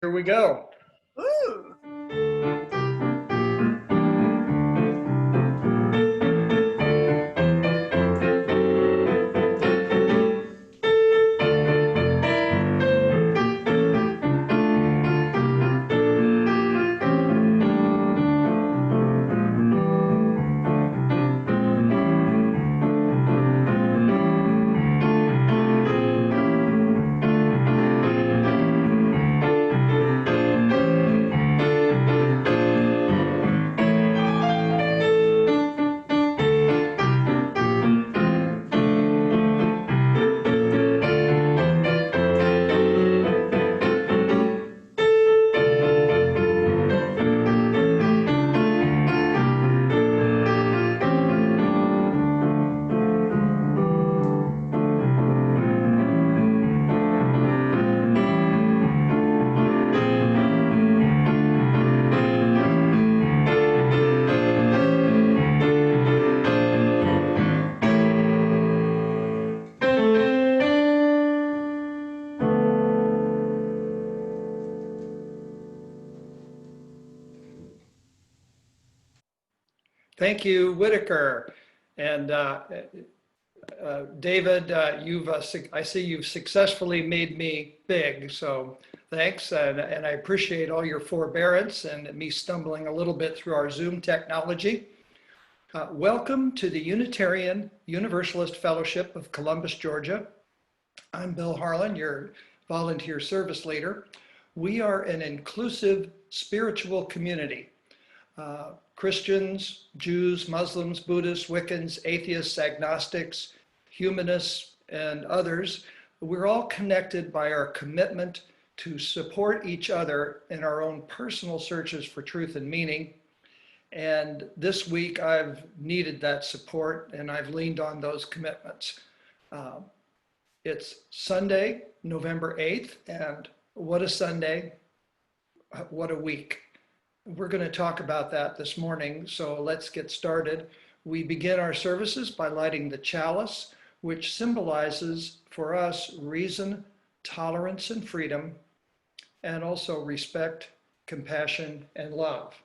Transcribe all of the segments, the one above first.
Here we go. Ooh. Thank you, Whittaker. And David, I see you've successfully made me big, so thanks. And I appreciate all your forbearance and me stumbling a little bit through our Zoom technology. Welcome to the Unitarian Universalist Fellowship of Columbus, Georgia. I'm Bill Harlan, your volunteer service leader. We are an inclusive spiritual community. Christians, Jews, Muslims, Buddhists, Wiccans, atheists, agnostics, humanists, and others, we're all connected by our commitment to support each other in our own personal searches for truth and meaning. And this week I've needed that support and I've leaned on those commitments. It's Sunday, November 8th, and what a Sunday, what a week. We're going to talk about that this morning, so let's get started. We begin our services by lighting the chalice, which symbolizes for us reason, tolerance, and freedom, and also respect, compassion, and love.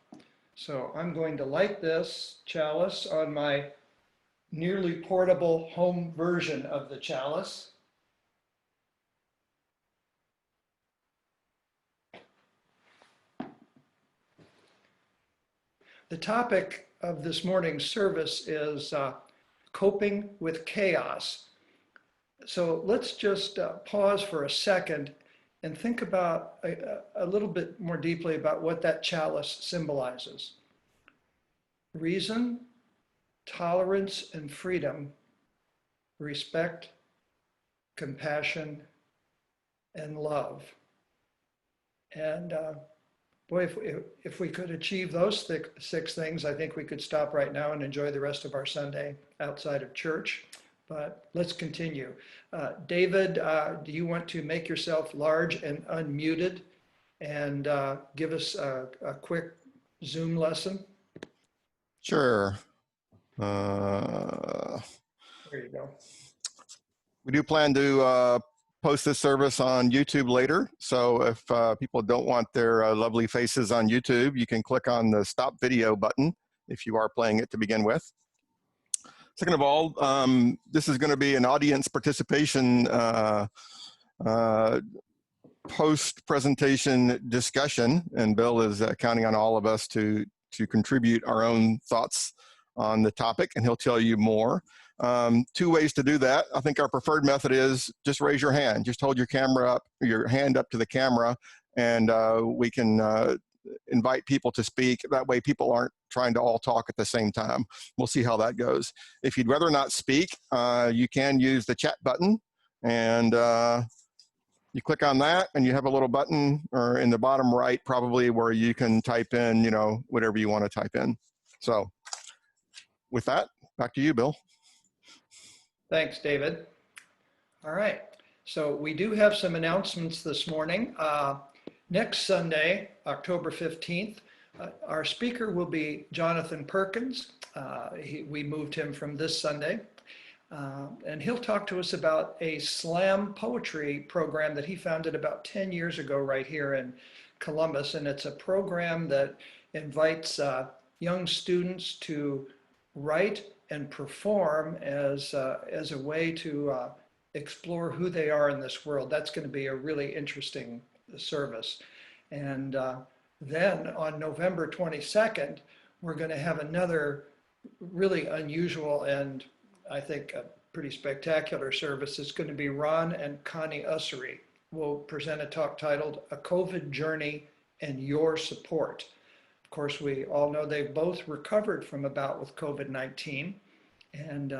So I'm going to light this chalice on my nearly portable home version of the chalice. The topic of this morning's service is coping with chaos. So let's just pause for a second and think about a little bit more deeply about what that chalice symbolizes. Reason, tolerance, and freedom, respect, compassion, and love. And boy, if we could achieve those six things, I think we could stop right now and enjoy the rest of our Sunday outside of church. But let's continue. David, do you want to make yourself large and unmuted and give us a quick Zoom lesson? Sure. There you go. We do plan to post this service on YouTube later. So if people don't want their lovely faces on YouTube, you can click on the stop video button if you are playing it to begin with. Second of all, this is going to be an audience participation post-presentation discussion, and Bill is counting on all of us to contribute our own thoughts on the topic, and he'll tell you more. Two ways to do that. I think our preferred method is just raise your hand. Just hold your camera up, your hand up to the camera, and we can invite people to speak. That way people aren't trying to all talk at the same time. We'll see how that goes. If you'd rather not speak, you can use the chat button, and you click on that and you have a little button or in the bottom right probably where you can type in, you know, whatever you want to type in. So with that, back to you, Bill. Thanks, David. All right, so we do have some announcements this morning. Next Sunday, October 15th, our speaker will be Jonathan Perkins. We moved him from this Sunday. And he'll talk to us about a slam poetry program that he founded about 10 years ago right here in Columbus, and it's a program that invites young students to write and perform as a way to explore who they are in this world. That's going to be a really interesting service. And then on November 22nd, we're going to have another really unusual and I think a pretty spectacular service. It's going to be Ron and Connie Ussery will present a talk titled A COVID Journey and Your Support. Of course, we all know they've both recovered from a bout with COVID-19, and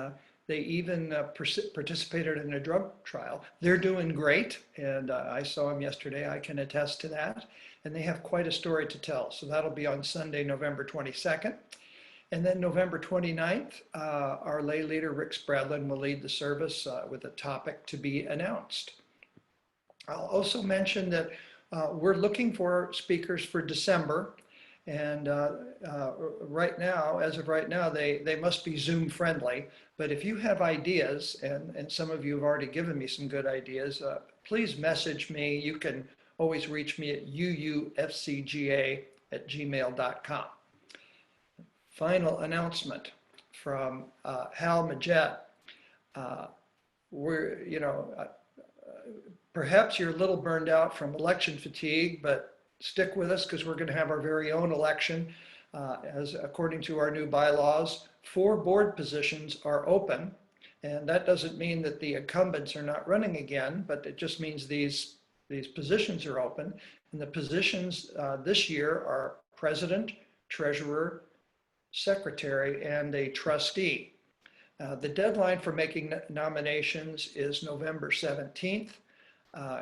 they even participated in a drug trial. They're doing great, and I saw them yesterday. I can attest to that. And they have quite a story to tell. So that'll be on Sunday, November 22nd. And then November 29th, our lay leader, Rick Spradlin, will lead the service with a topic to be announced. I'll also mention that we're looking for speakers for December. And right now, as of right now, they must be Zoom friendly. But if you have ideas, and some of you have already given me some good ideas, please message me. You can always reach me at uufcga@gmail.com. Final announcement from Hal Majette. Perhaps you're a little burned out from election fatigue, but stick with us because we're going to have our very own election. As according to our new bylaws, 4 board positions are open. And that doesn't mean that the incumbents are not running again, but it just means these positions are open. And the positions this year are president, treasurer, secretary, and a trustee. The deadline for making nominations is November 17th.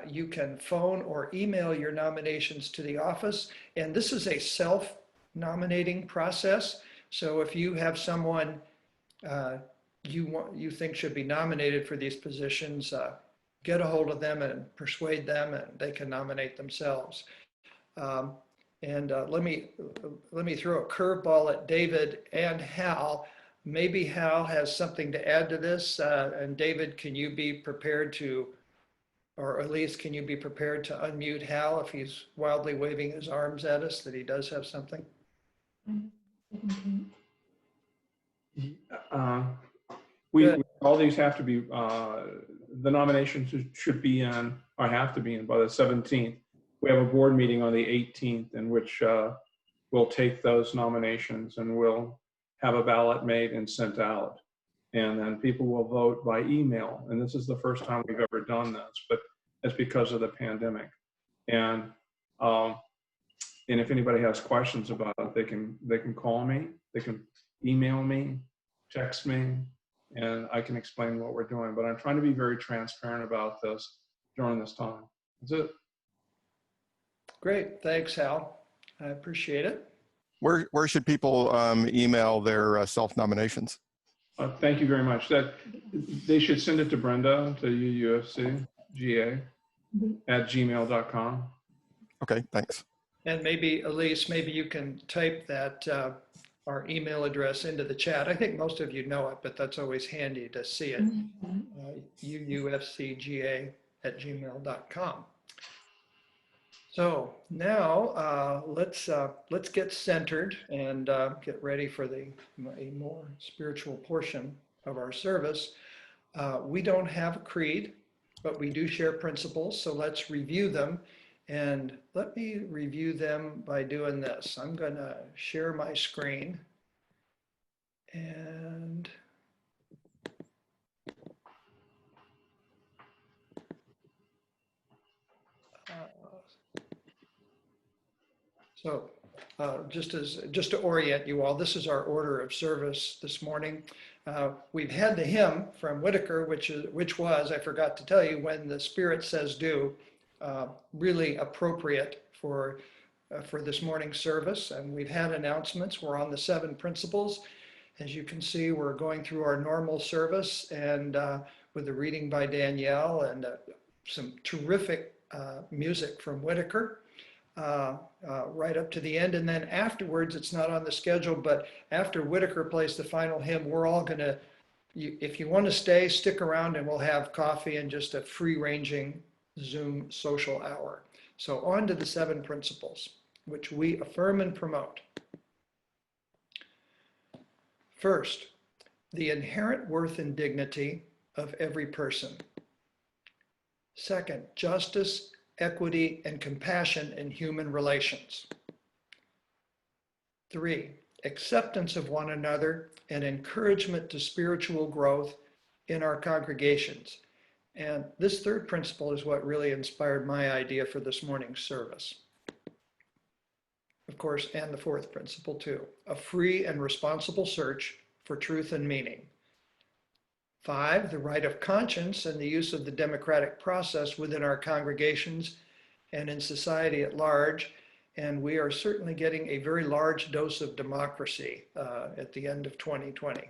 You can phone or email your nominations to the office, and this is a self-nominating process. So if you have someone you think should be nominated for these positions, get a hold of them and persuade them, and they can nominate themselves. Let me throw a curveball at David and Hal. Maybe Hal has something to add to this. And David, can you be prepared to, or at least can you be prepared to unmute Hal if he's wildly waving his arms at us that he does have something? All these have to be, the nominations should be in, or have to be in by the 17th. We have a board meeting on the 18th in which we'll take those nominations and we'll have a ballot made and sent out. And then people will vote by email. And this is the first time we've ever done this, but it's because of the pandemic. And if anybody has questions about it, they can call me, they can email me, text me, and I can explain what we're doing. But I'm trying to be very transparent about this during this time. That's it. Great, thanks, Hal. I appreciate it. Where should people email their self-nominations? Thank you very much. That they should send it to Brenda, to UUFCGA@gmail.com. Okay, thanks. And maybe, Elise, maybe you can type that our email address into the chat. I think most of you know it, but that's always handy to see it. UUFCGA@gmail.com. So now let's get centered and get ready for a more spiritual portion of our service. We don't have a creed, but we do share principles. So let's review them. And let me review them by doing this. I'm going to share my screen. And just to orient you all, this is our order of service this morning. We've had the hymn from Whittaker, which was, I forgot to tell you, When the Spirit Says Do, really appropriate for this morning's service. And we've had announcements. We're on the 7 principles. As you can see, we're going through our normal service and with the reading by Danielle and some terrific music from Whittaker. Right up to the end. And then afterwards, it's not on the schedule, but after Whittaker plays the final hymn, we're all going to, if you want to stay, stick around and we'll have coffee and just a free-ranging Zoom social hour. So on to the 7 principles, which we affirm and promote. First, the inherent worth and dignity of every person. Second, justice, equity, and compassion in human relations. 3, acceptance of one another and encouragement to spiritual growth in our congregations. And this 3rd principle is what really inspired my idea for this morning's service. Of course, and the 4th principle too, a free and responsible search for truth and meaning. 5, the right of conscience and the use of the democratic process within our congregations and in society at large. And we are certainly getting a very large dose of democracy at the end of 2020.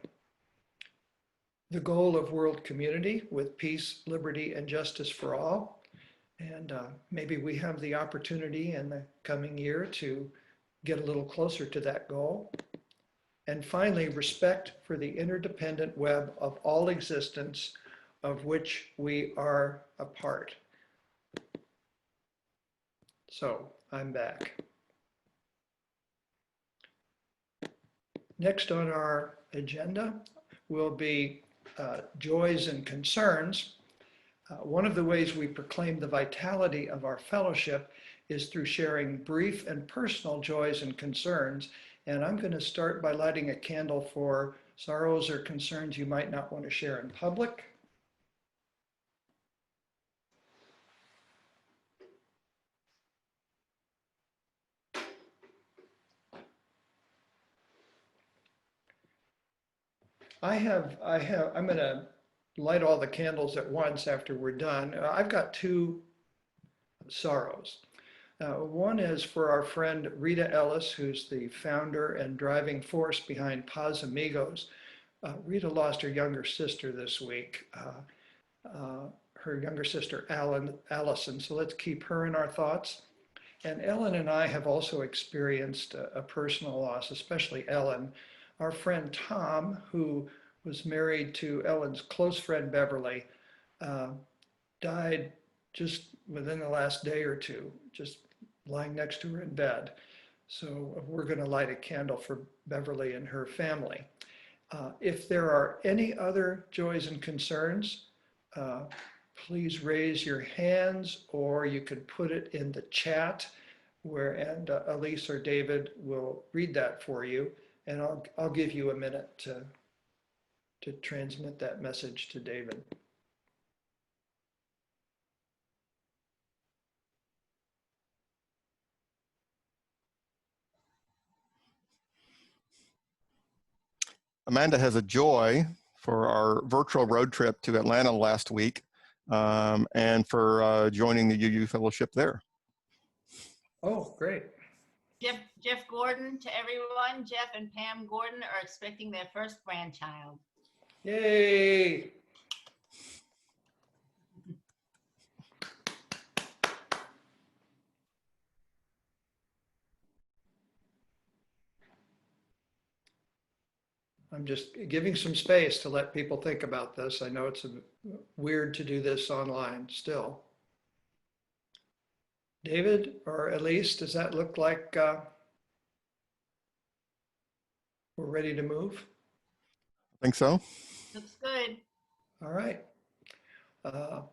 The goal of world community with peace, liberty, and justice for all. And maybe we have the opportunity in the coming year to get a little closer to that goal. And finally, respect for the interdependent web of all existence of which we are a part. So I'm back. Next on our agenda will be joys and concerns. One of the ways we proclaim the vitality of our fellowship is through sharing brief and personal joys and concerns. And I'm going to start by lighting a candle for sorrows or concerns you might not want to share in public. I'm going to light all the candles at once after we're done. I've got 2 sorrows. One is for our friend Rita Ellis, who's the founder and driving force behind Paz Amigos. Rita lost her younger sister this week, her younger sister Allison, so let's keep her in our thoughts. And Ellen and I have also experienced a personal loss, especially Ellen. Our friend Tom, who was married to Ellen's close friend Beverly, died just within the last day or 2, just lying next to her in bed. So we're going to light a candle for Beverly and her family. If there are any other joys and concerns, please raise your hands, or you could put it in the chat and Elise or David will read that for you. And I'll give you a minute to transmit that message to David. Amanda has a joy for our virtual road trip to Atlanta last week and for joining the UU Fellowship there. Oh, great. Jeff Gordon to everyone. Jeff and Pam Gordon are expecting their first grandchild. Yay. I'm just giving some space to let people think about this. I know it's weird to do this online still. David, or at least, does that look like we're ready to move? I think so. Looks good. All right. Now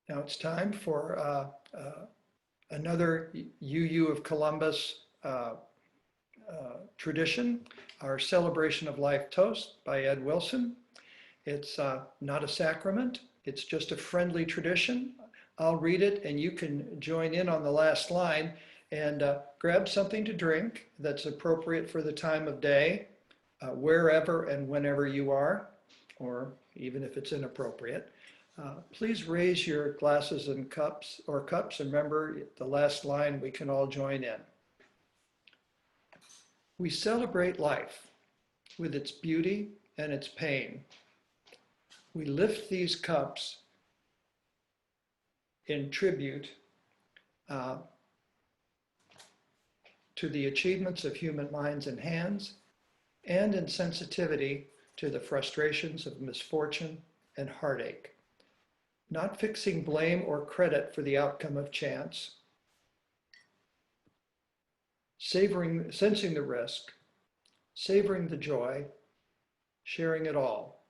it's time for another UU of Columbus tradition, our Celebration of Life toast by Ed Wilson. It's not a sacrament, it's just a friendly tradition. I'll read it and you can join in on the last line and grab something to drink that's appropriate for the time of day, wherever and whenever you are, or even if it's inappropriate. Please raise your glasses and cups, and remember the last line, we can all join in. We celebrate life with its beauty and its pain. We lift these cups in tribute to the achievements of human minds and hands, and in sensitivity to the frustrations of misfortune and heartache. not fixing blame or credit for the outcome of chance, sensing the risk, savoring the joy, sharing it all,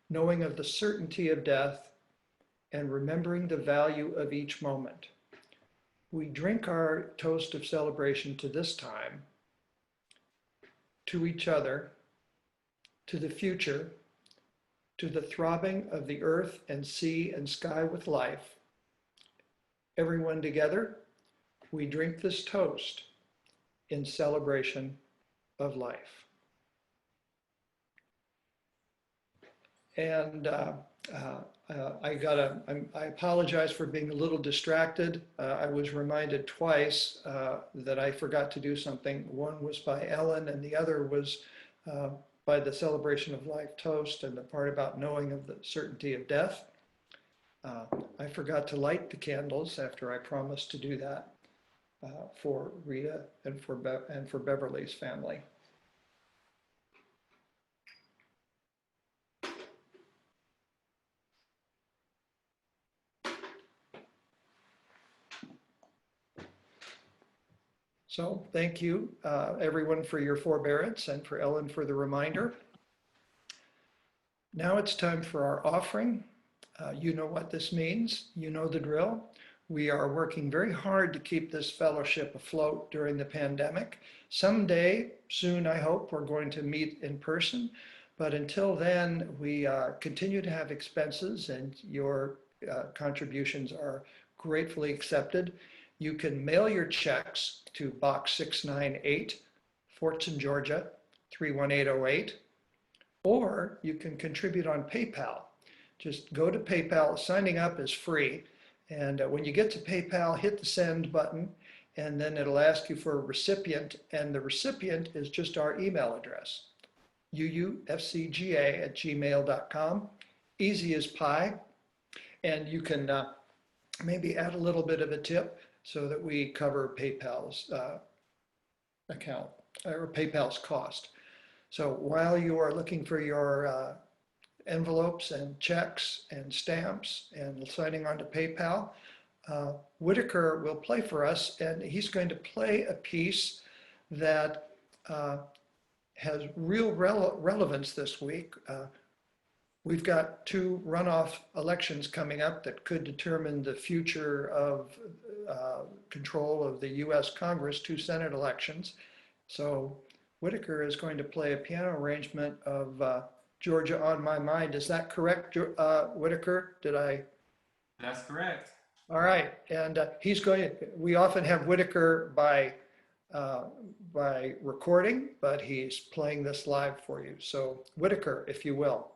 knowing of the certainty of death, and remembering the value of each moment. We drink our toast of celebration to this time, to each other, to the future, to the throbbing of the earth and sea and sky with life. Everyone together, we drink this toast in celebration of life. And I apologize for being a little distracted. I was reminded twice that I forgot to do something. One was by Ellen and the other was by the celebration of life toast and the part about knowing of the certainty of death. I forgot to light the candles after I promised to do that for Rita and for Beverly's family. So thank you, everyone, for your forbearance and for Ellen for the reminder. Now it's time for our offering. You know what this means. You know the drill. We are working very hard to keep this fellowship afloat during the pandemic. Someday, soon, I hope, we're going to meet in person. But until then, we continue to have expenses, and your contributions are gratefully accepted. You can mail your checks to Box 698, Fortson, Georgia, 31808, or you can contribute on PayPal. Just go to PayPal. Signing up is free. And when you get to PayPal, hit the send button, and then it'll ask you for a recipient. And the recipient is just our email address, uufcga@gmail.com. Easy as pie. And you can maybe add a little bit of a tip so that we cover PayPal's account or PayPal's cost. So while you are looking for your envelopes and checks and stamps and signing on to PayPal, Whittaker will play for us, and he's going to play a piece that has real relevance this week. We've got 2 runoff elections coming up that could determine the future of control of the US Congress, 2 Senate elections. So Whittaker is going to play a piano arrangement of Georgia on My Mind. Is that correct, Whittaker? That's correct. All right, and we often have Whittaker by recording, but he's playing this live for you. So Whittaker, if you will.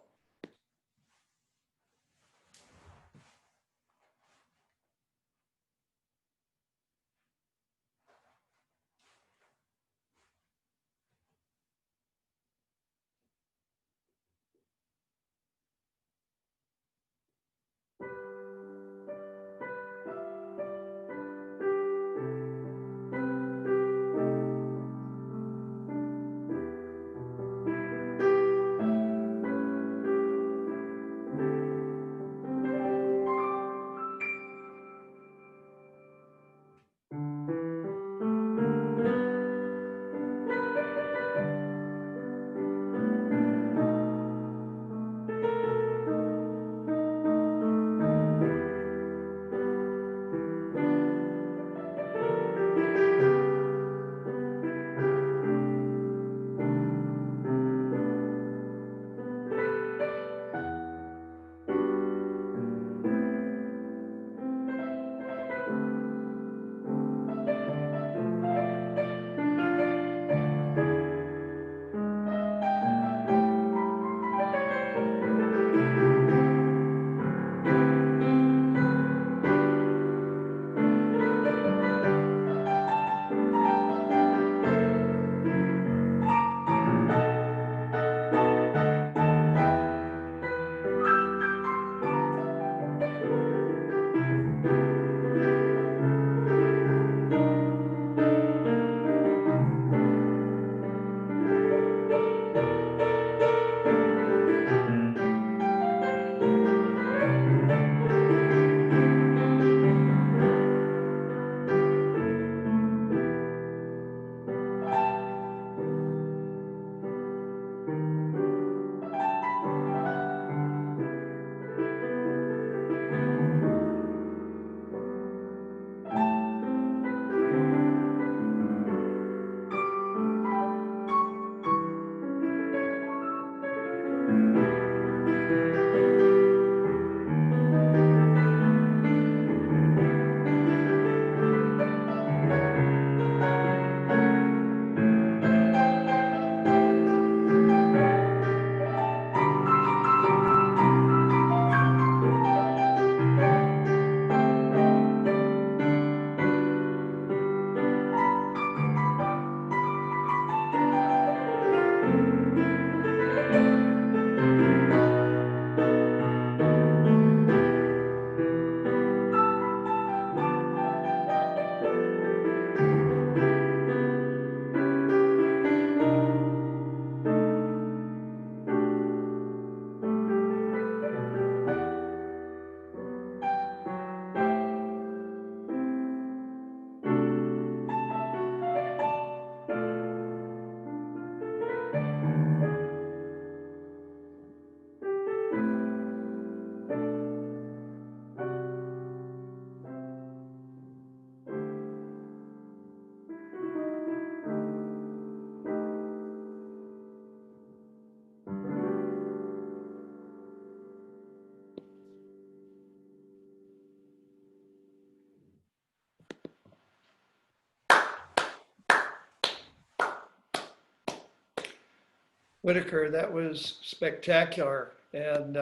Whittaker, that was spectacular. And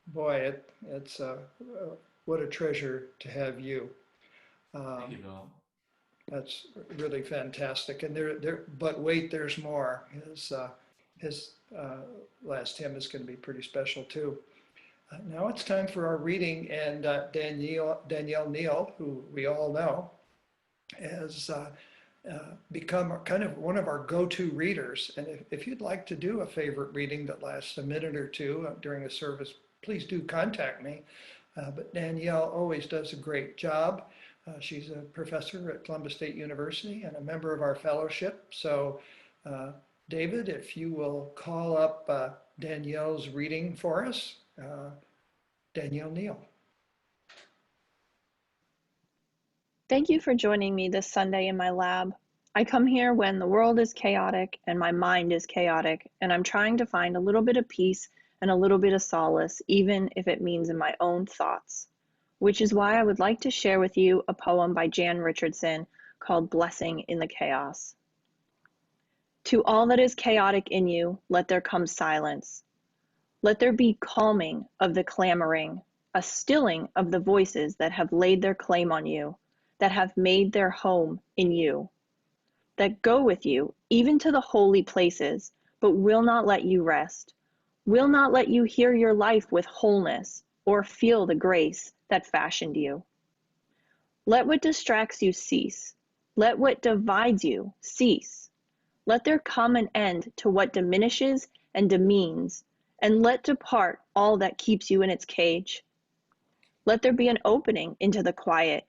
boy, it's what a treasure to have you. Thank you, Bill. That's really fantastic. And but wait, there's more. His last hymn is going to be pretty special too. Now it's time for our reading, and Danielle Neale, who we all know, has become kind of one of our go-to readers. And if you'd like to do a favorite reading that lasts a minute or two during a service, please do contact me. But Danielle always does a great job. She's a professor at Columbus State University and a member of our fellowship. So David, if you will call up Danielle's reading for us. Danielle Neale. Thank you for joining me this Sunday in my lab. I come here when the world is chaotic and my mind is chaotic, and I'm trying to find a little bit of peace and a little bit of solace, even if it means in my own thoughts. Which is why I would like to share with you a poem by Jan Richardson called Blessing in the Chaos. To all that is chaotic in you, let there come silence. Let there be calming of the clamoring, a stilling of the voices that have laid their claim on you, that have made their home in you, that go with you even to the holy places, but will not let you rest, will not let you hear your life with wholeness or feel the grace that fashioned you. Let what distracts you cease. Let what divides you cease. Let there come an end to what diminishes and demeans, and let depart all that keeps you in its cage. Let there be an opening into the quiet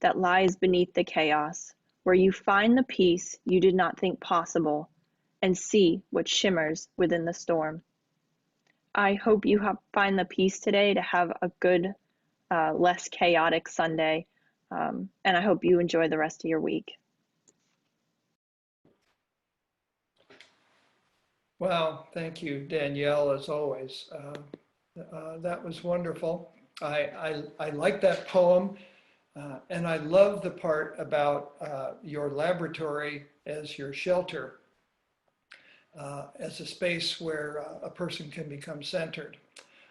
that lies beneath the chaos, where you find the peace you did not think possible and see what shimmers within the storm. I hope you find the peace today to have a good, less chaotic Sunday, and I hope you enjoy the rest of your week. Well, thank you, Danielle, as always. That was wonderful. I like that poem, and I love the part about your laboratory as your shelter, as a space where a person can become centered.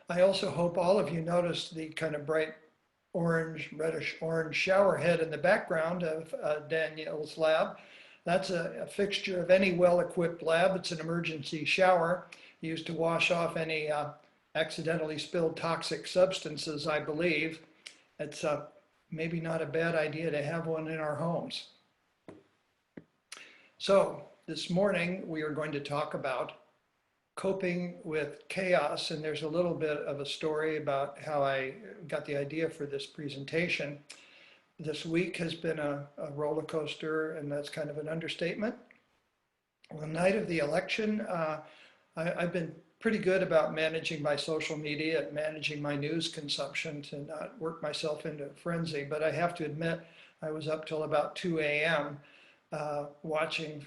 I also hope all of you noticed the kind of bright orange, reddish orange shower head in the background of Danielle's lab. That's a fixture of any well-equipped lab. It's an emergency shower used to wash off any accidentally spilled toxic substances, I believe. It's maybe not a bad idea to have one in our homes. So this morning we are going to talk about coping with chaos, and there's a little bit of a story about how I got the idea for this presentation. This week has been a roller coaster, and that's kind of an understatement. The night of the election, I've been pretty good about managing my social media and managing my news consumption to not work myself into a frenzy, but I have to admit I was up till about 2 a.m. Watching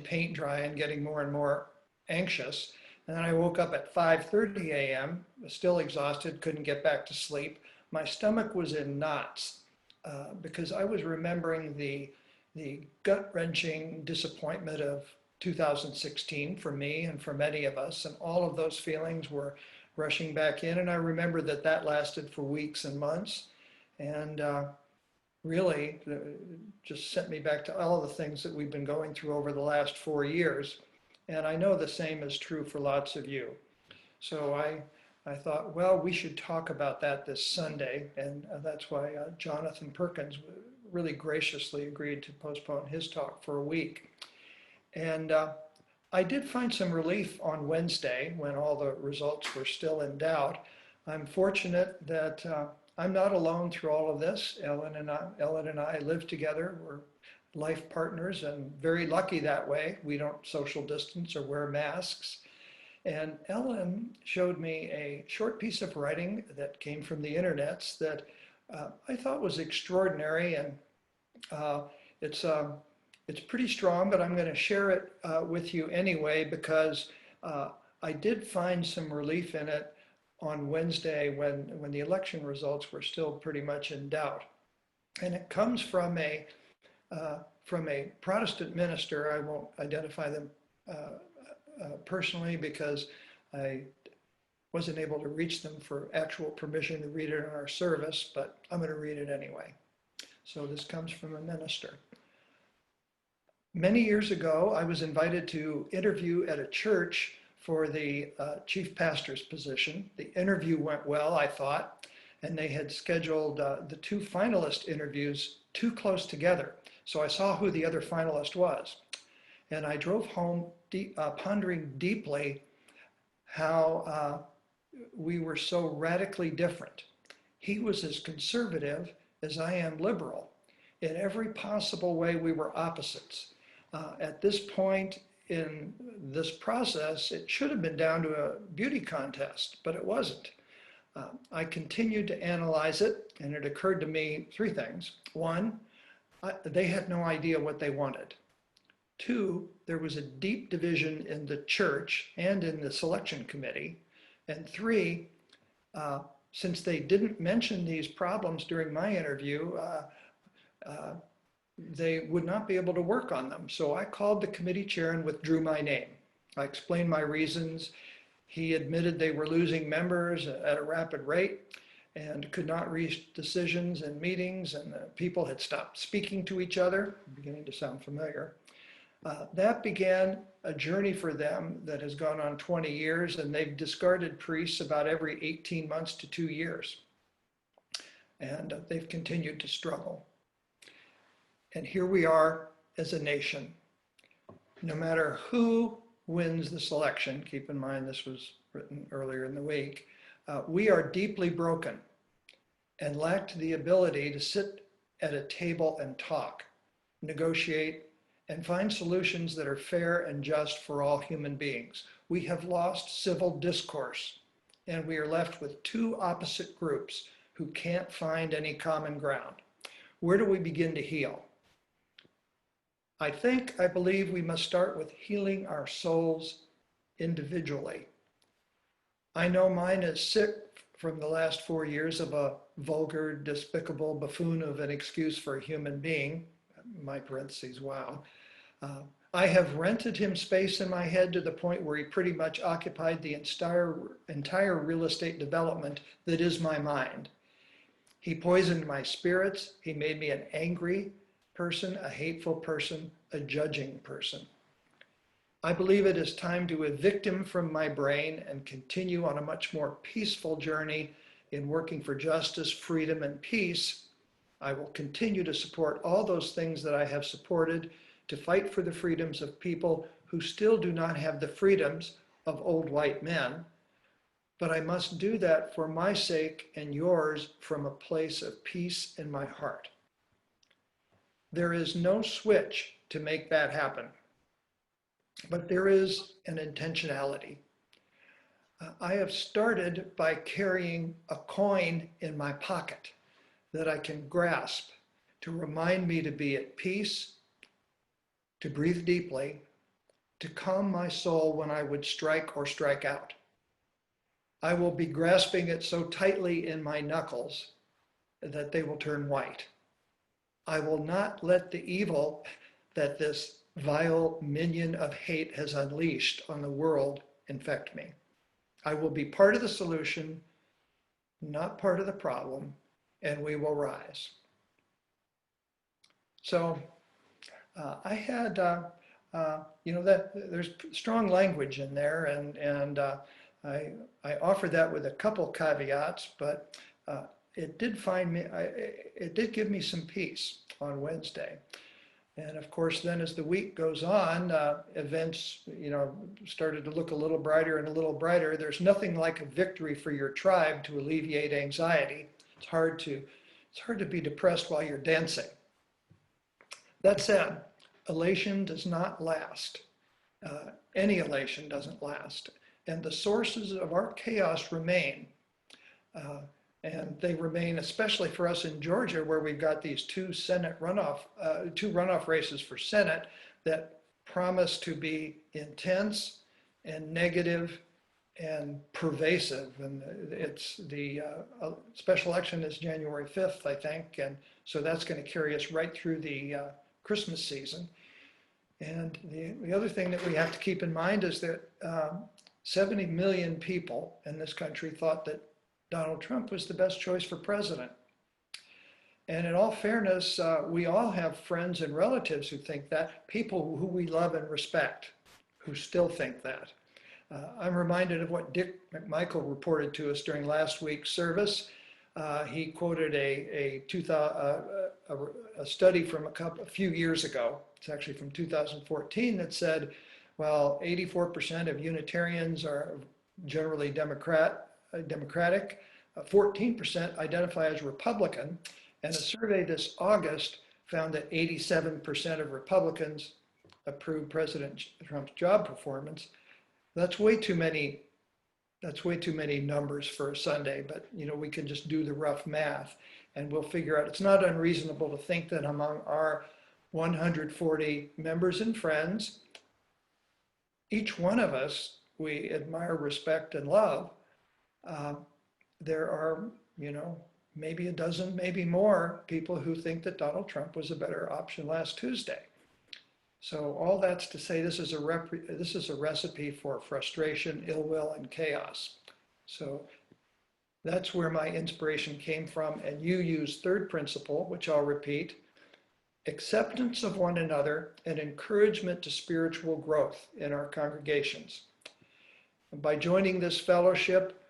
paint dry and getting more and more anxious. And then I woke up at 5:30 a.m., still exhausted, couldn't get back to sleep. My stomach was in knots because I was remembering the gut-wrenching disappointment of 2016 for me and for many of us, and all of those feelings were rushing back in. And I remember that lasted for weeks and months, and really just sent me back to all the things that we've been going through over the last 4 years. And I know the same is true for lots of you. So I thought, well, we should talk about that this Sunday. And that's why Jonathan Perkins really graciously agreed to postpone his talk for a week. And I did find some relief on Wednesday when all the results were still in doubt. I'm fortunate that I'm not alone through all of this. Ellen and I live together. We're life partners and very lucky that way. We don't social distance or wear masks. And Ellen showed me a short piece of writing that came from the internets that I thought was extraordinary. And it's pretty strong, but I'm going to share it with you anyway, because I did find some relief in it on Wednesday when the election results were still pretty much in doubt. And it comes from a Protestant minister. I won't identify them personally because I wasn't able to reach them for actual permission to read it in our service, but I'm going to read it anyway. So this comes from a minister. Many years ago, I was invited to interview at a church for the chief pastor's position. The interview went well, I thought, and they had scheduled the two finalist interviews too close together. So I saw who the other finalist was. And I drove home pondering deeply how we were so radically different. He was as conservative as I am liberal. In every possible way, we were opposites. At this point in this process, it should have been down to a beauty contest, but it wasn't. I continued to analyze it, and it occurred to me three things. One, they had no idea what they wanted. Two, there was a deep division in the church and in the selection committee. And three, since they didn't mention these problems during my interview, they would not be able to work on them. So I called the committee chair and withdrew my name. I explained my reasons. He admitted they were losing members at a rapid rate and could not reach decisions in meetings, and the people had stopped speaking to each other, beginning to sound familiar. That began a journey for them that has gone on 20 years, and they've discarded priests about every 18 months to 2 years. And they've continued to struggle. And here we are as a nation. No matter who wins the selection, keep in mind this was written earlier in the week, we are deeply broken and lacked the ability to sit at a table and talk, negotiate, and find solutions that are fair and just for all human beings. We have lost civil discourse, and we are left with two opposite groups who can't find any common ground. Where do we begin to heal? I believe we must start with healing our souls individually. I know mine is sick from the last 4 years of a vulgar, despicable buffoon of an excuse for a human being, my parentheses, wow. I have rented him space in my head to the point where he pretty much occupied the entire real estate development that is my mind. He poisoned my spirits. He made me an angry person, a hateful person, a judging person. I believe it is time to evict him from my brain and continue on a much more peaceful journey in working for justice, freedom, and peace. I will continue to support all those things that I have supported, to fight for the freedoms of people who still do not have the freedoms of old white men. But I must do that for my sake and yours from a place of peace in my heart. There is no switch to make that happen, but there is an intentionality. I have started by carrying a coin in my pocket that I can grasp to remind me to be at peace, to breathe deeply, to calm my soul when I would strike or strike out. I will be grasping it so tightly in my knuckles that they will turn white. I will not let the evil that this vile minion of hate has unleashed on the world infect me. I will be part of the solution, not part of the problem, and we will rise. So I had, that there's strong language in there, and I offered that with a couple caveats, but it did give me some peace on Wednesday. And of course, then as the week goes on, events, started to look a little brighter and a little brighter. There's nothing like a victory for your tribe to alleviate anxiety. It's hard to be depressed while you're dancing. That said, elation does not last. Any elation doesn't last. And the sources of our chaos remain. And they remain, especially for us in Georgia, where we've got these two runoff races for Senate that promise to be intense and negative and pervasive. And it's the special election is January 5th, I think. And so that's going to carry us right through the Christmas season. And the other thing that we have to keep in mind is that 70 million people in this country thought that Donald Trump was the best choice for president. And in all fairness, we all have friends and relatives who think that, people who we love and respect, who still think that. I'm reminded of what Dick McMichael reported to us during last week's service. He quoted a study from a few years ago. It's actually from 2014 that said, well, 84% of Unitarians are generally Democratic, 14% identify as Republican, and a survey this August found that 87% of Republicans approved President Trump's job performance. That's way too many. That's way too many numbers for a Sunday, but we can just do the rough math and we'll figure out. It's not unreasonable to think that among our 140 members and friends, each one of us we admire, respect, and love. There are, maybe a dozen, maybe more people who think that Donald Trump was a better option last Tuesday. So all that's to say, this is a recipe for frustration, ill will, and chaos. So that's where my inspiration came from. And you use third principle, which I'll repeat: acceptance of one another and encouragement to spiritual growth in our congregations. And by joining this fellowship,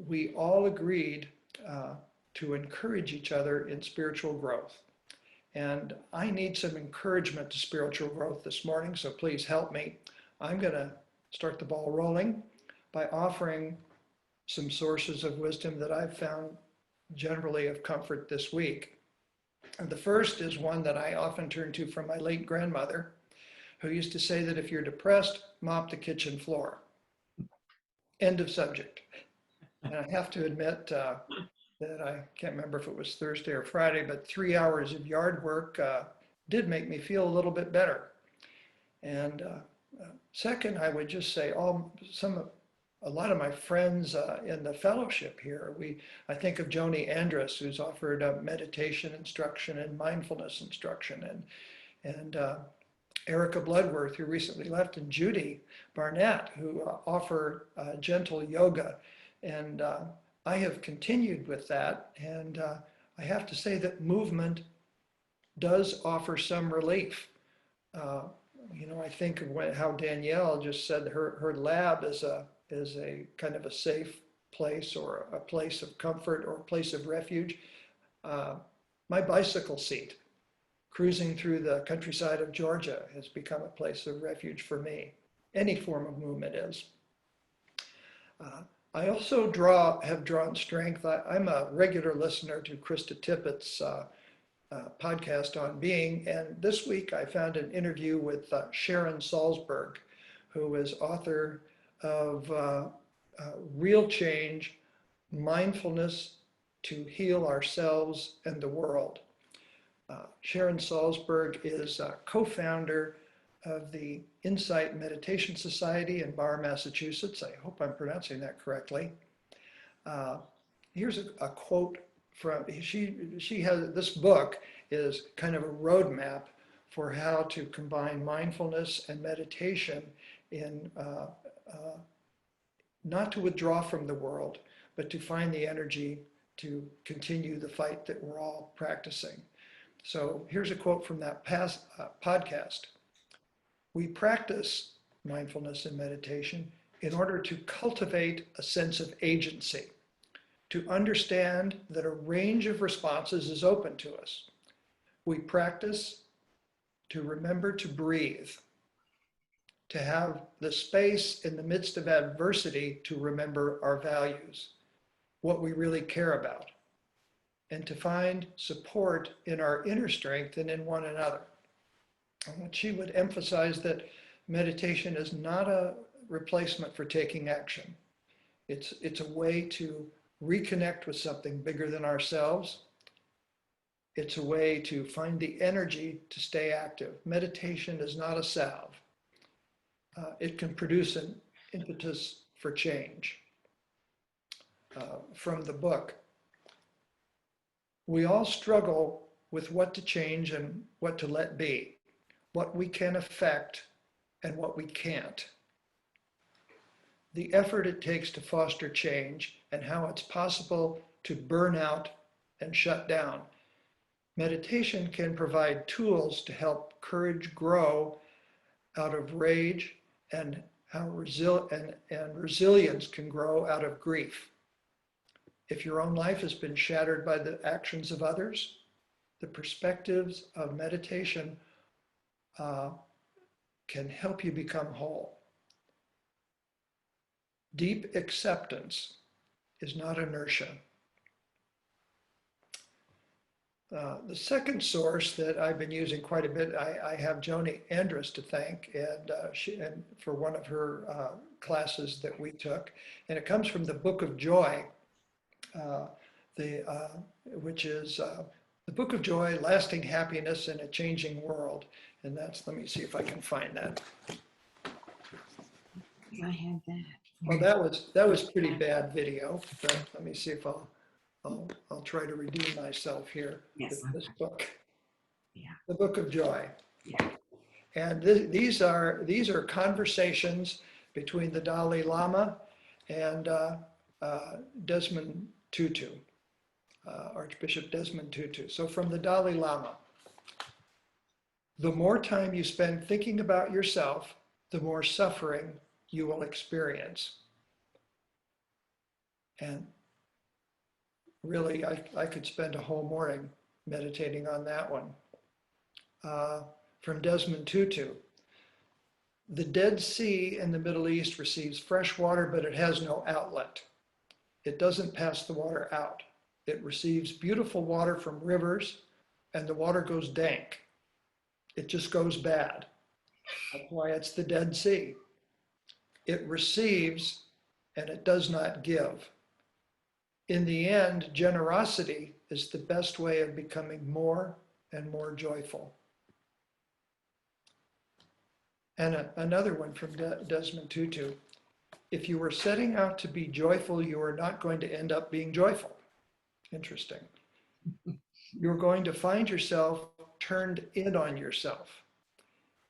we all agreed to encourage each other in spiritual growth. And I need some encouragement to spiritual growth this morning, so please help me. I'm going to start the ball rolling by offering some sources of wisdom that I've found generally of comfort this week. And the first is one that I often turn to from my late grandmother, who used to say that if you're depressed, mop the kitchen floor. End of subject. And I have to admit that I can't remember if it was Thursday or Friday, but 3 hours of yard work did make me feel a little bit better. And second, I would just say a lot of my friends in the fellowship here, I think of Joni Andrus, who's offered meditation instruction and mindfulness instruction, and Erica Bloodworth, who recently left, and Judy Barnett, who offer gentle yoga. And I have continued with that, and I have to say that movement does offer some relief. I think of how Danielle just said her lab is a kind of a safe place, or a place of comfort, or a place of refuge. My bicycle seat, cruising through the countryside of Georgia, has become a place of refuge for me. Any form of movement is. I also have drawn strength. I'm a regular listener to Krista Tippett's podcast on being, and this week I found an interview with Sharon Salzberg, who is author of Real Change, Mindfulness to Heal Ourselves and the World. Sharon Salzberg is a co-founder of the Insight Meditation Society in Barre, Massachusetts. I hope I'm pronouncing that correctly. Here's a quote from, she has, this book is kind of a roadmap for how to combine mindfulness and meditation in, not to withdraw from the world, but to find the energy to continue the fight that we're all practicing. So here's a quote from that past podcast. We practice mindfulness and meditation in order to cultivate a sense of agency, to understand that a range of responses is open to us. We practice to remember to breathe, to have the space in the midst of adversity to remember our values, what we really care about, and to find support in our inner strength and in one another. And she would emphasize that meditation is not a replacement for taking action. It's a way to reconnect with something bigger than ourselves. It's a way to find the energy to stay active. Meditation is not a salve. It can produce an impetus for change. From the book, we all struggle with what to change and what to let be. what we can affect and what we can't, the effort it takes to foster change, and how it's possible to burn out and shut down. Meditation can provide tools to help courage grow out of rage, and how resilience can grow out of grief. If your own life has been shattered by the actions of others, the perspectives of meditation can help you become whole. Deep acceptance is not inertia. The second source that I've been using quite a bit, I have Joni Andrus to thank, and for one of her classes that we took, and it comes from the Book of Joy, which is the Book of Joy, Lasting Happiness in a Changing World. And that's, let me see if I can find that. I have that. Well, that was pretty bad video, but let me see if I'll try to redeem myself here Yes. with this book. Yeah. The Book of Joy. Yeah. And these are conversations between the Dalai Lama and Desmond Tutu, Archbishop Desmond Tutu. So from the Dalai Lama: the more time you spend thinking about yourself, the more suffering you will experience. And really, I could spend a whole morning meditating on that one. From Desmond Tutu: the Dead Sea in the Middle East receives fresh water, but it has no outlet. It doesn't pass the water out. It receives beautiful water from rivers, and the water goes dank. It just goes bad. That's why it's the Dead Sea. It receives and it does not give. In the end, generosity is the best way of becoming more and more joyful. And another one from Desmond Tutu: if you were setting out to be joyful, you are not going to end up being joyful. Interesting. You're going to find yourself turned in on yourself.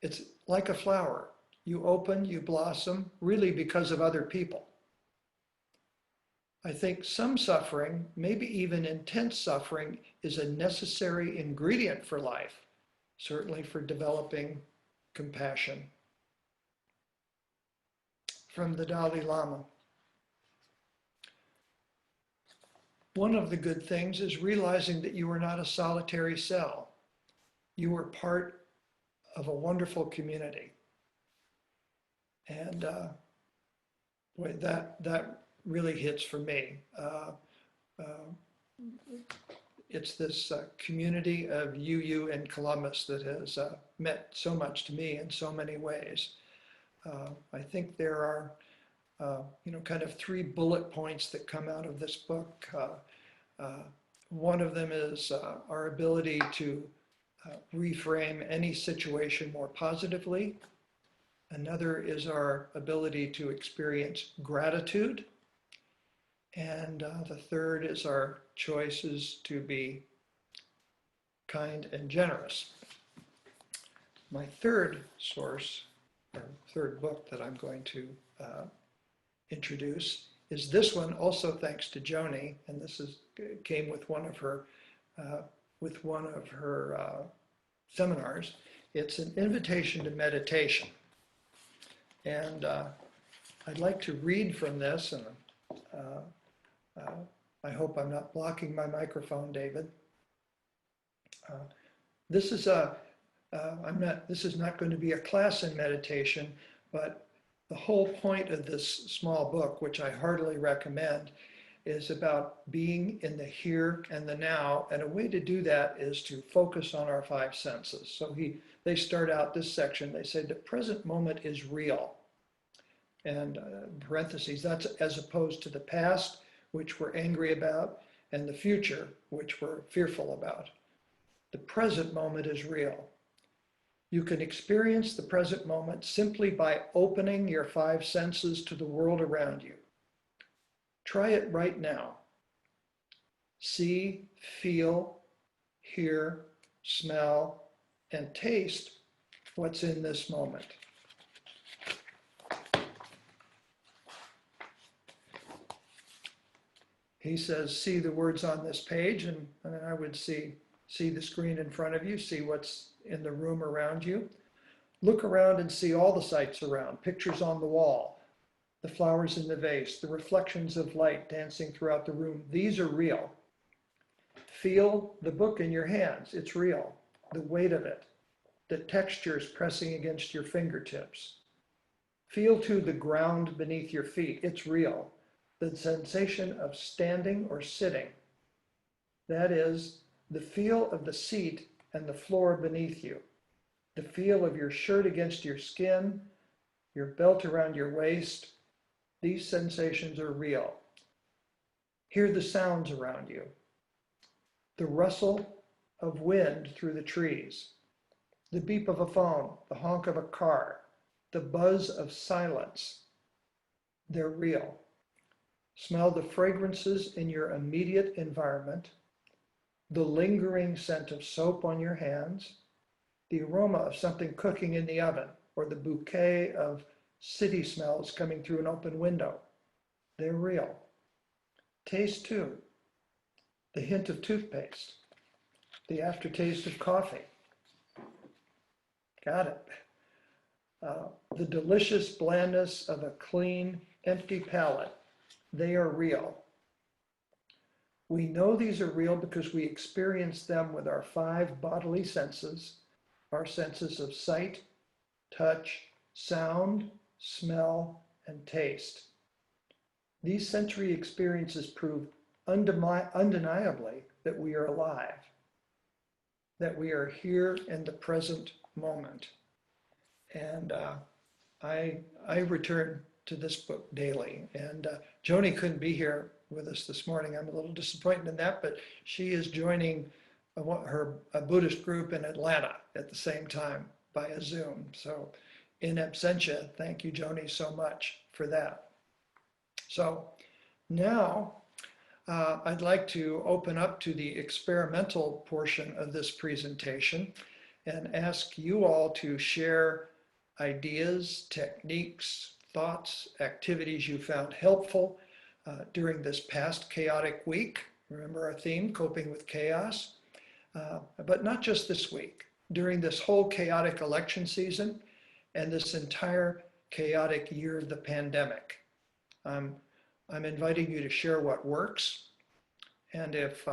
It's like a flower. You open, you blossom, really because of other people. I think some suffering, maybe even intense suffering, is a necessary ingredient for life, certainly for developing compassion. From the Dalai Lama: one of the good things is realizing that you are not a solitary cell. You are part of a wonderful community. And boy, that really hits for me. It's this community of UU in Columbus that has meant so much to me in so many ways. I think there are, kind of 3 bullet points that come out of this book. One of them is our ability to reframe any situation more positively. Another is our ability to experience gratitude. And the third is our choices to be kind and generous. My third source, or third book that I'm going to introduce, is this one, also thanks to Joni, and this came with one of her seminars. It's an invitation to meditation, and I'd like to read from this, and I hope I'm not blocking my microphone, David. This is not going to be a class in meditation, but the whole point of this small book, which I heartily recommend, is about being in the here and the now. And a way to do that is to focus on our 5 senses. So they start out this section, they say the present moment is real. And parentheses, that's as opposed to the past, which we're angry about, and the future, which we're fearful about. The present moment is real. You can experience the present moment simply by opening your 5 senses to the world around you. Try it right now. See, feel, hear, smell, and taste what's in this moment. He says, see the words on this page, and I would see the screen in front of you, see what's in the room around you. Look around and see all the sights around, pictures on the wall, the flowers in the vase, the reflections of light dancing throughout the room. These are real. Feel the book in your hands. It's real. The weight of it, the textures pressing against your fingertips. Feel too the ground beneath your feet. It's real. The sensation of standing or sitting. That is the feel of the seat and the floor beneath you. The feel of your shirt against your skin, your belt around your waist. These sensations are real. Hear the sounds around you. The rustle of wind through the trees. The beep of a phone, the honk of a car, the buzz of silence. They're real. Smell the fragrances in your immediate environment, the lingering scent of soap on your hands, the aroma of something cooking in the oven, or the bouquet of city smells coming through an open window. They're real. Taste too. The hint of toothpaste, the aftertaste of coffee. Got it. The delicious blandness of a clean, empty palate. They are real. We know these are real because we experience them with our 5 bodily senses, our senses of sight, touch, sound, smell, and taste. These sensory experiences prove undeniably that we are alive, that we are here in the present moment. And I return to this book daily. And Joni couldn't be here with us this morning. I'm a little disappointed in that, but she is joining a Buddhist group in Atlanta at the same time via Zoom. So in absentia, thank you, Joni, so much for that. So now I'd like to open up to the experimental portion of this presentation and ask you all to share ideas, techniques, thoughts, activities you found helpful during this past chaotic week. Remember our theme, coping with chaos, but not just this week, during this whole chaotic election season and this entire chaotic year of the pandemic. I'm inviting you to share what works. And if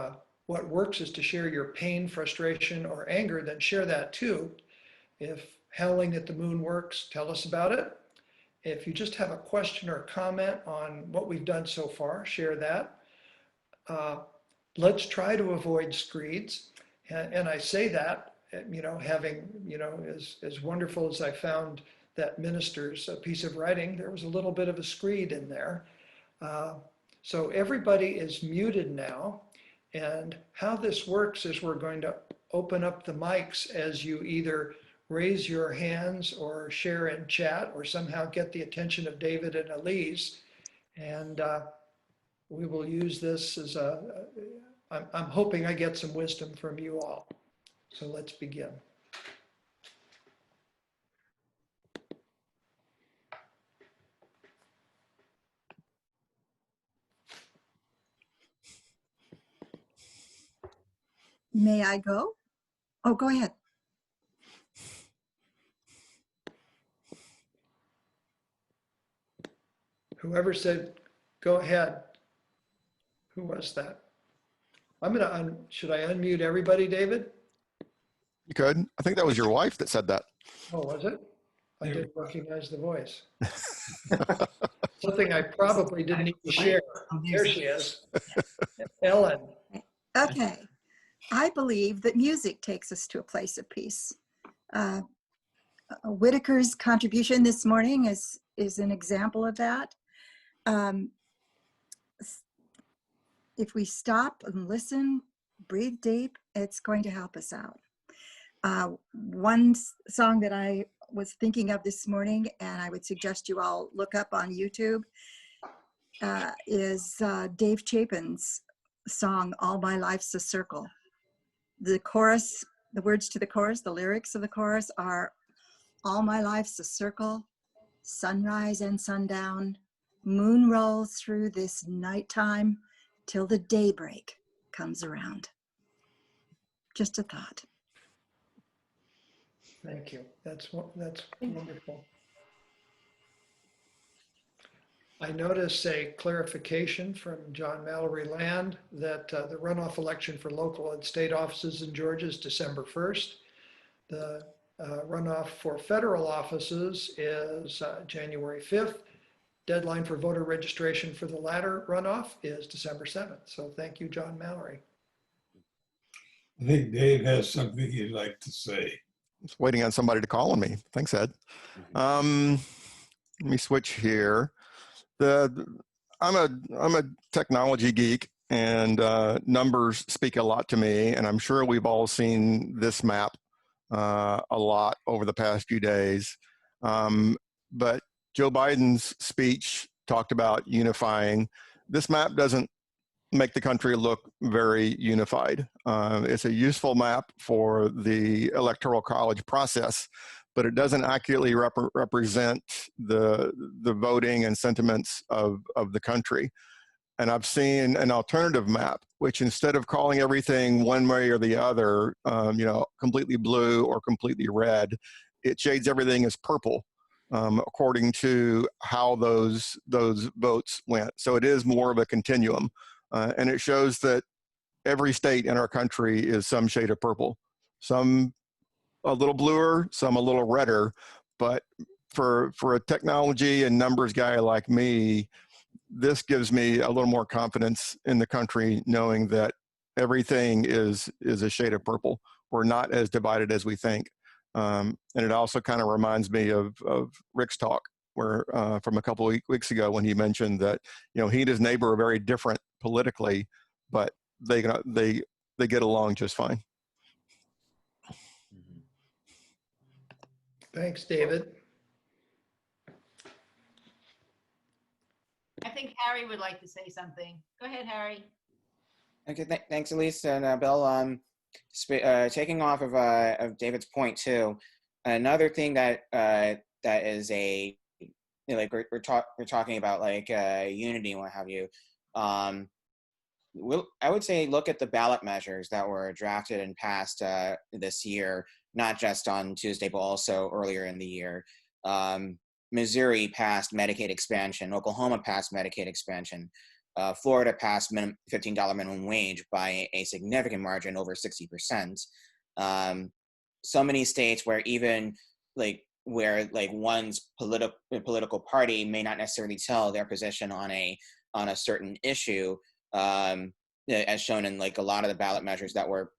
what works is to share your pain, frustration, or anger, then share that too. If howling at the moon works, tell us about it. If you just have a question or comment on what we've done so far, share that. Let's try to avoid screeds. And I say that, having, as wonderful as I found that minister's piece of writing, there was a little bit of a screed in there. So everybody is muted now. And how this works is we're going to open up the mics as you either raise your hands or share in chat or somehow get the attention of David and Elise. And we will use this as I'm hoping I get some wisdom from you all. So let's begin. May I go? Oh, go ahead. Whoever said, go ahead. Who was that? I'm gonna, should I unmute everybody, David? You could. I think that was your wife that said that. Oh, was it? I didn't recognize the voice. Something I probably didn't need to share. There she is. Ellen. Okay. I believe that music takes us to a place of peace. Whittaker's contribution this morning is an example of that. If we stop and listen, breathe deep, it's going to help us out. One song that I was thinking of this morning, and I would suggest you all look up on YouTube, is Dave Chapin's song, All My Life's a Circle. The chorus, the words to the chorus, the lyrics of the chorus are, All my life's a circle, sunrise and sundown, moon rolls through this nighttime till the daybreak comes around. Just a thought. Thank you. That's wonderful. I notice a clarification from John Mallory Land that the runoff election for local and state offices in Georgia is December 1st. The runoff for federal offices is January 5th. Deadline for voter registration for the latter runoff is December 7th. So thank you, John Mallory. I think Dave has something he'd like to say. Just waiting on somebody to call on me. Thanks, Ed. Let me switch here. I'm a technology geek, and numbers speak a lot to me, and I'm sure we've all seen this map a lot over the past few days. But Joe Biden's speech talked about unifying. This map doesn't make the country look very unified. It's a useful map for the electoral college process, but it doesn't accurately represent the voting and sentiments of the country. And I've seen an alternative map, which instead of calling everything one way or the other, completely blue or completely red, it shades everything as purple, according to how those votes went. So it is more of a continuum. And it shows that every state in our country is some shade of purple. Some a little bluer, some a little redder. But for a technology and numbers guy like me, this gives me a little more confidence in the country, knowing that everything is a shade of purple. We're not as divided as we think. And it also kind of reminds me of Rick's talk, where from a couple of weeks ago, when he mentioned that he and his neighbor are very different politically, but they get along just fine. Thanks, David. I think Harry would like to say something. Go ahead, Harry. Okay, thanks, Elise and Bill. Taking off of David's point too, another thing that is we're talking about unity and what have you. I would say look at the ballot measures that were drafted and passed this year, not just on Tuesday, but also earlier in the year. Missouri passed Medicaid expansion. Oklahoma passed Medicaid expansion. Florida passed $15 minimum wage by a significant margin, over 60%. So many states where even one's political party may not necessarily tell their position on a certain issue, as shown in a lot of the ballot measures that were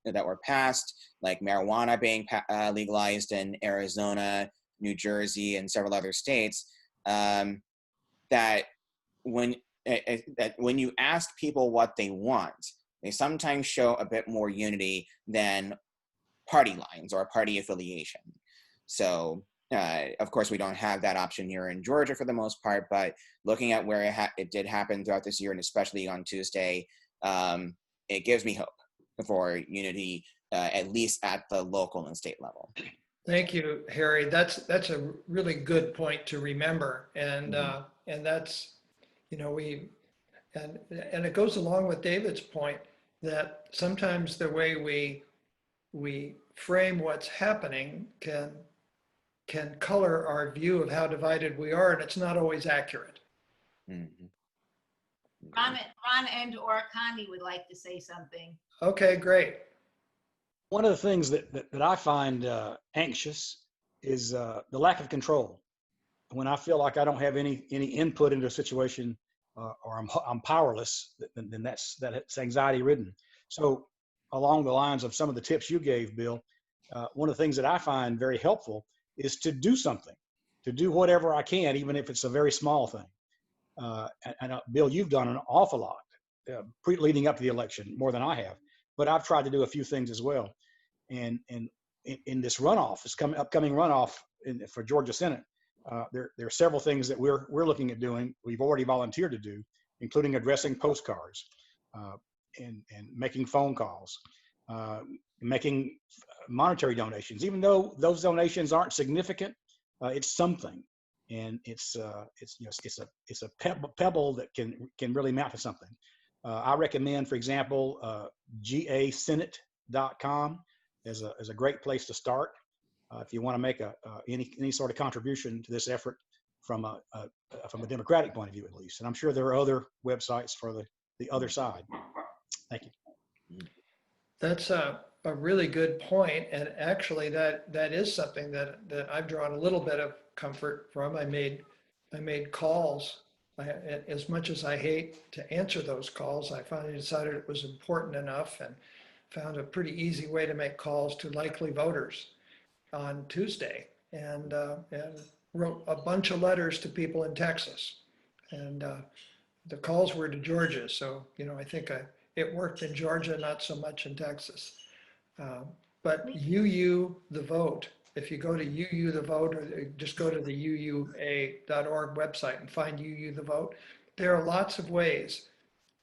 passed, like marijuana being legalized in Arizona, New Jersey, and several other states. That when you ask people what they want, they sometimes show a bit more unity than party lines or party affiliation. So, of course, we don't have that option here in Georgia for the most part, but looking at where it did happen throughout this year, and especially on Tuesday, it gives me hope for unity, at least at the local and state level. Thank you, Harry. That's a really good point to remember, and that's and it goes along with David's point that sometimes the way we frame what's happening can color our view of how divided we are, and it's not always accurate. Mm-hmm. Ron and or Connie would like to say something. Okay, great. One of the things that I find anxious is the lack of control. When I feel like I don't have any input into a situation, or I'm powerless, then that's anxiety ridden. So along the lines of some of the tips you gave, Bill, one of the things that I find very helpful is to do something, to do whatever I can, even if it's a very small thing. And Bill, you've done an awful lot leading up to the election, more than I have. But I've tried to do a few things as well. And in this runoff, this upcoming runoff for Georgia Senate, there are several things that we're looking at doing. We've already volunteered to do, including addressing postcards and making phone calls, making monetary donations. Even though those donations aren't significant, it's something, and it's it's a pebble that can really mount to something. I recommend, for example, gasenate.com is a great place to start if you want to make any sort of contribution to this effort from a democratic point of view, at least. And I'm sure there are other websites for the other side. Thank you. That's a really good point, and actually that is something that I've drawn a little bit of comfort from. I made calls. As much as I hate to answer those calls, I finally decided it was important enough and found a pretty easy way to make calls to likely voters on Tuesday, and wrote a bunch of letters to people in Texas, and the calls were to Georgia. So I think it worked in Georgia, not so much in Texas. But UU the Vote, if you go to UU the Vote, or just go to the UUA.org website and find UU the Vote, there are lots of ways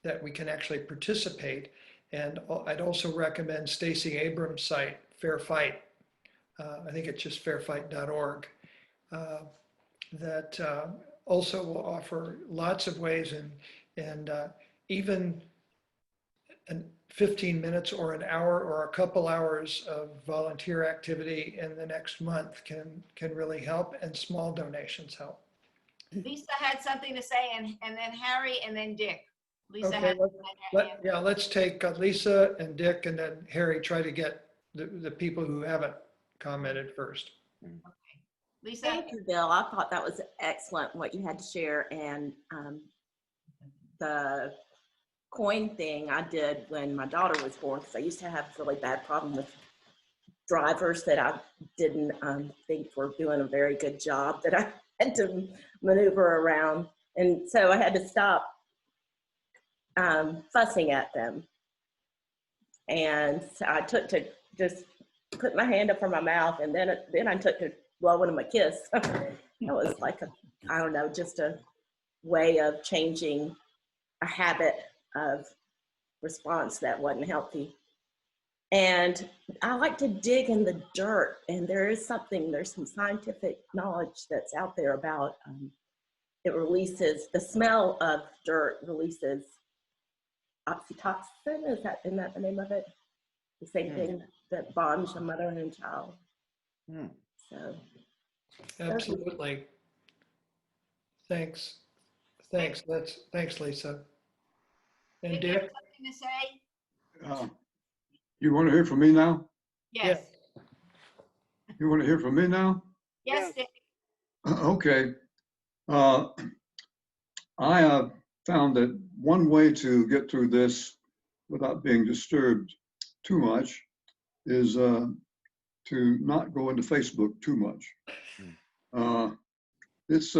that we can actually participate. And I'd also recommend Stacey Abrams' site, Fair Fight. I think it's just fairfight.org. That also will offer lots of ways, and even 15 minutes or an hour or a couple hours of volunteer activity in the next month can really help, and small donations help. Lisa had something to say, and then Harry, and then Dick. Lisa Okay, had let's take Lisa and Dick, and then Harry. Try to get the people who haven't commented first. Okay. Lisa. Thank you, Bill. I thought that was excellent what you had to share, and the coin thing I did when my daughter was born, because I used to have a really bad problem with drivers that I didn't think were doing a very good job, that I had to maneuver around, and so I had to stop fussing at them, and so I took to just put my hand up for my mouth, and then I took to blowing them a kiss. It was like I don't know, just a way of changing a habit of response that wasn't healthy. And I like to dig in the dirt, and there's some scientific knowledge that's out there about it releases, the smell of dirt releases oxytocin. Isn't that the name of it? The same thing that bonds a mother and child. So Absolutely. Thanks, Lisa. And Dick? Something to say? You want to hear from me now? Yes. You want to hear from me now? Yes, Dick. Okay. I found that one way to get through this without being disturbed too much is to not go into Facebook too much. It's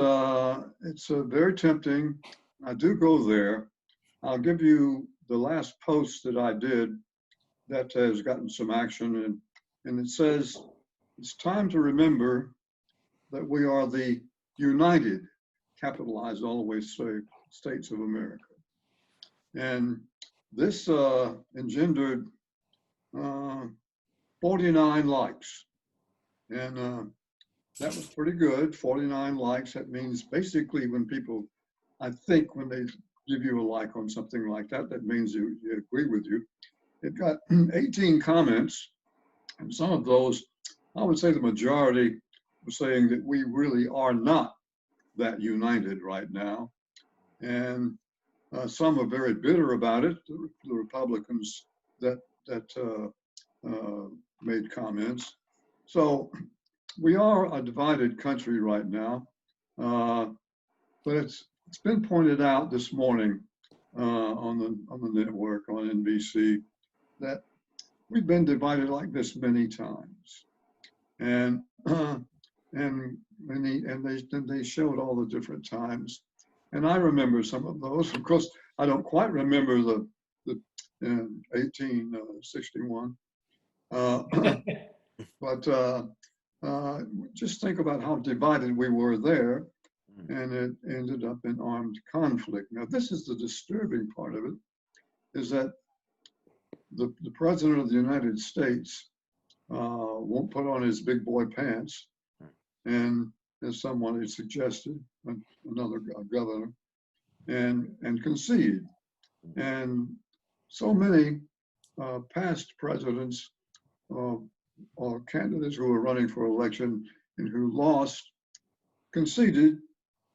very tempting. I do go there. I'll give you the last post that I did that has gotten some action, and it says, it's time to remember that we are the united, capitalized all the way States of America. And this engendered 49 likes. And that was pretty good, 49 likes. That means basically when people, I think when they give you a like on something like that, that means you agree with you. It got 18 comments, and some of those, I would say the majority were saying that we really are not that united right now. And some are very bitter about it, the Republicans that made comments. So we are a divided country right now, but it's been pointed out this morning on the network, on NBC, that we've been divided like this many times, and they showed all the different times, and I remember some of those. Of course, I don't quite remember the 1861, but just think about how divided we were there, and it ended up in armed conflict. Now, this is the disturbing part of it, is that the President of the United States won't put on his big boy pants and as someone had suggested, another governor, and concede. And so many past presidents or candidates who were running for election and who lost conceded,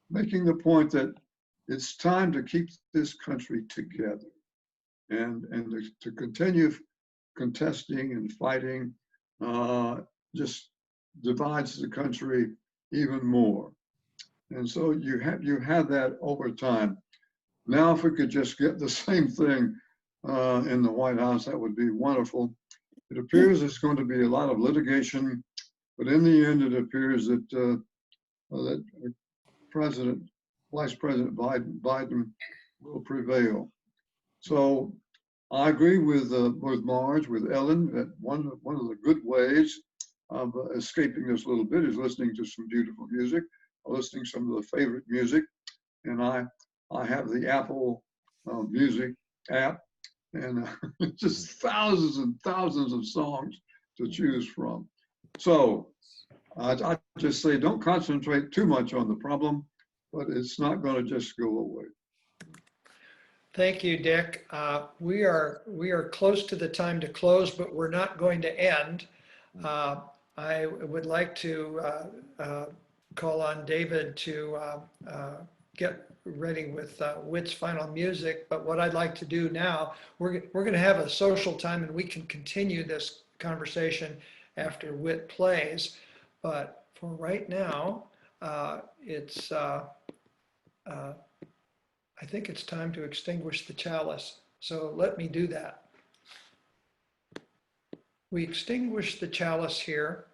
making the point that it's time to keep this country together and to continue contesting and fighting just divides the country even more. And so you have that over time. Now, if we could just get the same thing in the White House, that would be wonderful. It appears there's going to be a lot of litigation, but in the end, it appears that that Vice President Biden will prevail. So I agree with Marge, with Ellen, that one of the good ways of escaping this little bit is listening to some beautiful music, or listening to some of the favorite music. And I have the Apple Music app, and just thousands and thousands of songs to choose from. So I just say, don't concentrate too much on the problem, but it's not going to just go away. Thank you, Dick. We are close to the time to close, but we're not going to end. I would like to call on David to get ready with Whit's final music. But what I'd like to do now, we're going to have a social time, and we can continue this conversation after Whit plays. But for right now, I think it's time to extinguish the chalice. So let me do that. We extinguish the chalice here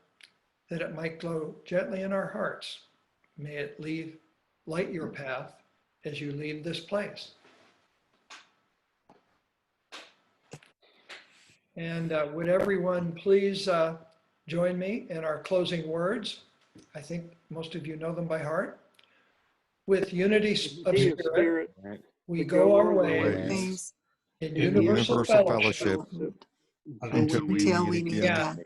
that it might glow gently in our hearts. May it light your path as you leave this place. And would everyone please join me in our closing words? I think most of you know them by heart. With unity of spirit, we go our ways in universal fellowship until we meet again.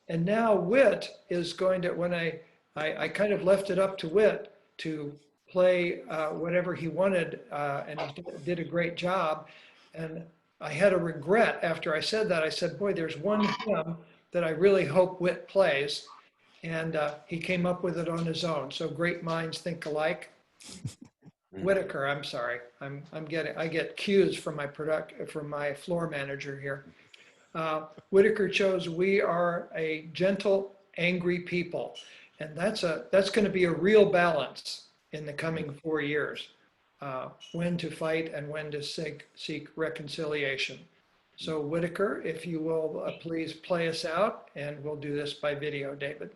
And now Whit is going to, when I kind of left it up to Whit to play whatever he wanted, and he did a great job. And I had a regret after I said that. I said, boy, there's one hymn that I really hope Whit plays. And he came up with it on his own. So great minds think alike. Whittaker, I'm sorry. I get cues from my floor manager here. Whittaker chose "We Are a Gentle, Angry People," and that's going to be a real balance in the coming 4 years. When to fight and when to seek reconciliation. So Whittaker, if you will please play us out, and we'll do this by video, David.